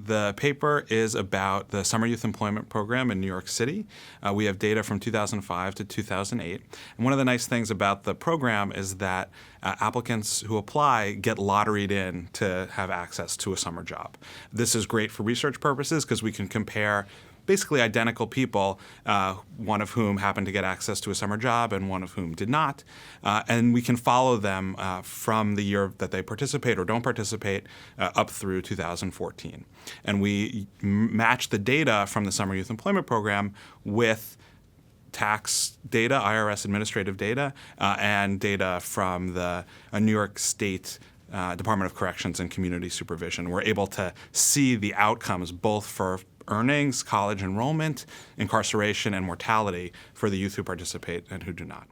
The paper is about the Summer Youth Employment Program in New York City. We have data from 2005 to 2008. And one of the nice things about the program is that applicants who apply get lotteried in to have access to a summer job. This is great for research purposes because we can compare basically identical people, one of whom happened to get access to a summer job and one of whom did not. And we can follow them from the year that they participate or don't participate up through 2014. And we match the data from the Summer Youth Employment Program with tax data, IRS administrative data, and data from the New York State Department of Corrections and Community Supervision. We're able to see the outcomes both for earnings, college enrollment, incarceration, and mortality for the youth who participate and who do not.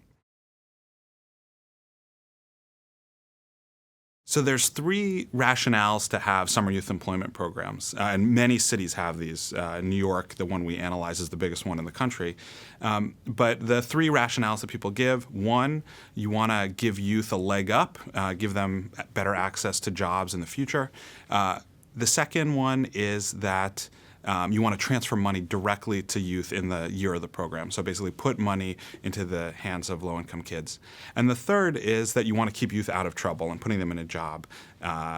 So there's three rationales to have summer youth employment programs, and many cities have these. New York, the one we analyze, is the biggest one in the country. But the three rationales that people give: one, you want to give youth a leg up, give them better access to jobs in the future. The second one is that you want to transfer money directly to youth in the year of the program. So basically put money into the hands of low-income kids. And the third is that you want to keep youth out of trouble, and putting them in a job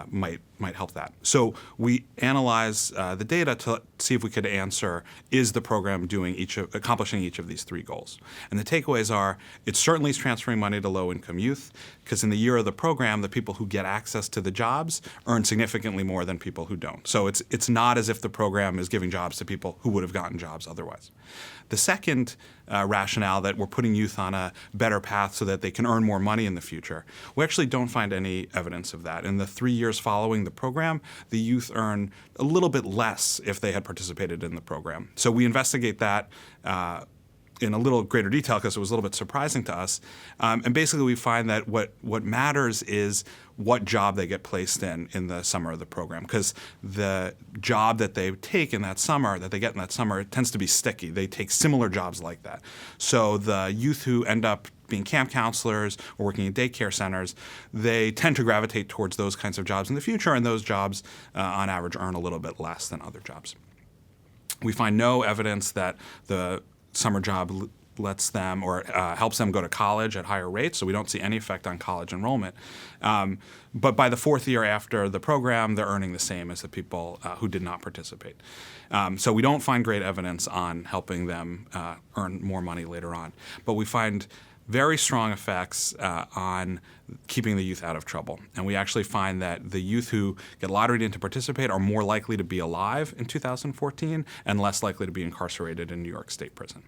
might help that. So we analyze the data to see if we could answer, is the program accomplishing each of these three goals? And the takeaways are, it certainly is transferring money to low-income youth, because in the year of the program, the people who get access to the jobs earn significantly more than people who don't. So it's not as if the program is giving jobs to people who would have gotten jobs otherwise. The second rationale, that we're putting youth on a better path so that they can earn more money in the future, we actually don't find any evidence of that. In the 3 years following the program, the youth earn a little bit less if they had participated in the program. So we investigate that in a little greater detail because it was a little bit surprising to us. And basically we find that what matters is what job they get placed in the summer of the program, because the job that they take in that summer, that they get in that summer, it tends to be sticky. They take similar jobs like that. So the youth who end up being camp counselors or working in daycare centers, they tend to gravitate towards those kinds of jobs in the future, and those jobs on average earn a little bit less than other jobs. We find no evidence that the summer job lets them or helps them go to college at higher rates, so we don't see any effect on college enrollment. But by the fourth year after the program, they're earning the same as the people who did not participate. So we don't find great evidence on helping them earn more money later on. But we find very strong effects on keeping the youth out of trouble. And we actually find that the youth who get lotteried in to participate are more likely to be alive in 2014 and less likely to be incarcerated in New York State prison.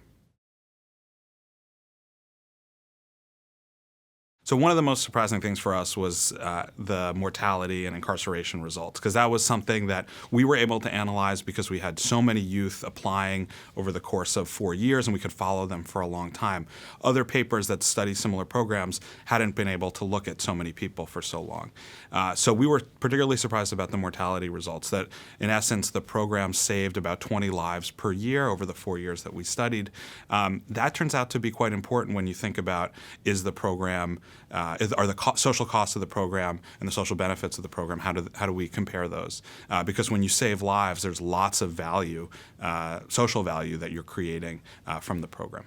So one of the most surprising things for us was the mortality and incarceration results, because that was something that we were able to analyze because we had so many youth applying over the course of 4 years, and we could follow them for a long time. Other papers that study similar programs hadn't been able to look at so many people for so long. So we were particularly surprised about the mortality results, that in essence the program saved about 20 lives per year over the 4 years that we studied. That turns out to be quite important when you think about, is the program are the social costs of the program and the social benefits of the program, how do we compare those? Because when you save lives, there's lots of value, social value that you're creating from the program.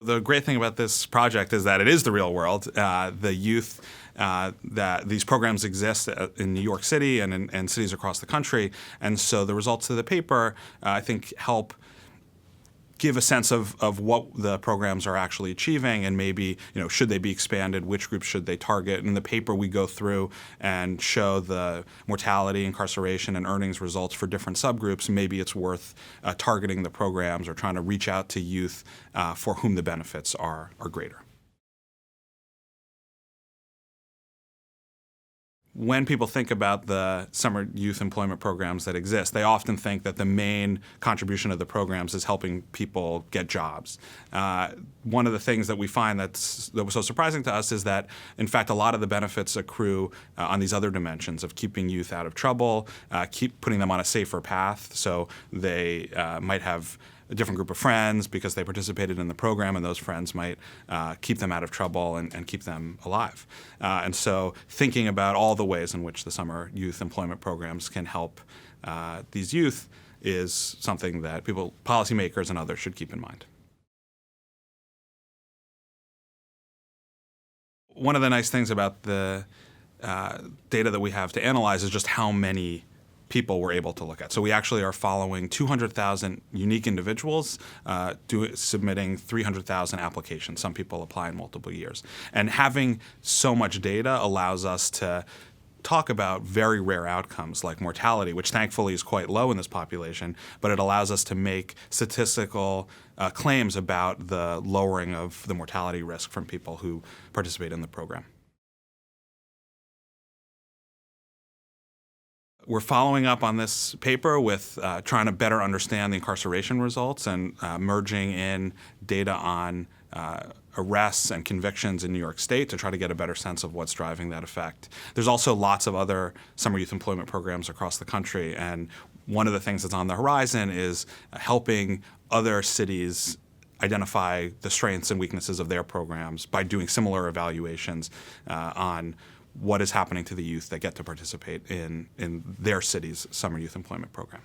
The great thing about this project is that it is the real world. The youth, that these programs exist in New York City and in cities across the country, and so the results of the paper, I think, help give a sense of what the programs are actually achieving, and maybe, should they be expanded, which groups should they target. In the paper we go through and show the mortality, incarceration, and earnings results for different subgroups. Maybe it's worth targeting the programs or trying to reach out to youth for whom the benefits are greater. When people think about the summer youth employment programs that exist, they often think that the main contribution of the programs is helping people get jobs. One of the things that we find that was so surprising to us is that, in fact, a lot of the benefits accrue on these other dimensions of keeping youth out of trouble, keep putting them on a safer path, so they might have a different group of friends because they participated in the program, and those friends might keep them out of trouble and keep them alive. And so thinking about all the ways in which the summer youth employment programs can help these youth is something that policymakers and others should keep in mind. One of the nice things about the data that we have to analyze is just how many people we're able to look at. So we actually are following 200,000 unique individuals submitting 300,000 applications. Some people apply in multiple years. And having so much data allows us to talk about very rare outcomes like mortality, which thankfully is quite low in this population, but it allows us to make statistical claims about the lowering of the mortality risk from people who participate in the program. We're following up on this paper with trying to better understand the incarceration results and merging in data on arrests and convictions in New York State to try to get a better sense of what's driving that effect. There's also lots of other summer youth employment programs across the country, and one of the things that's on the horizon is helping other cities identify the strengths and weaknesses of their programs by doing similar evaluations on what is happening to the youth that get to participate in their city's summer youth employment program.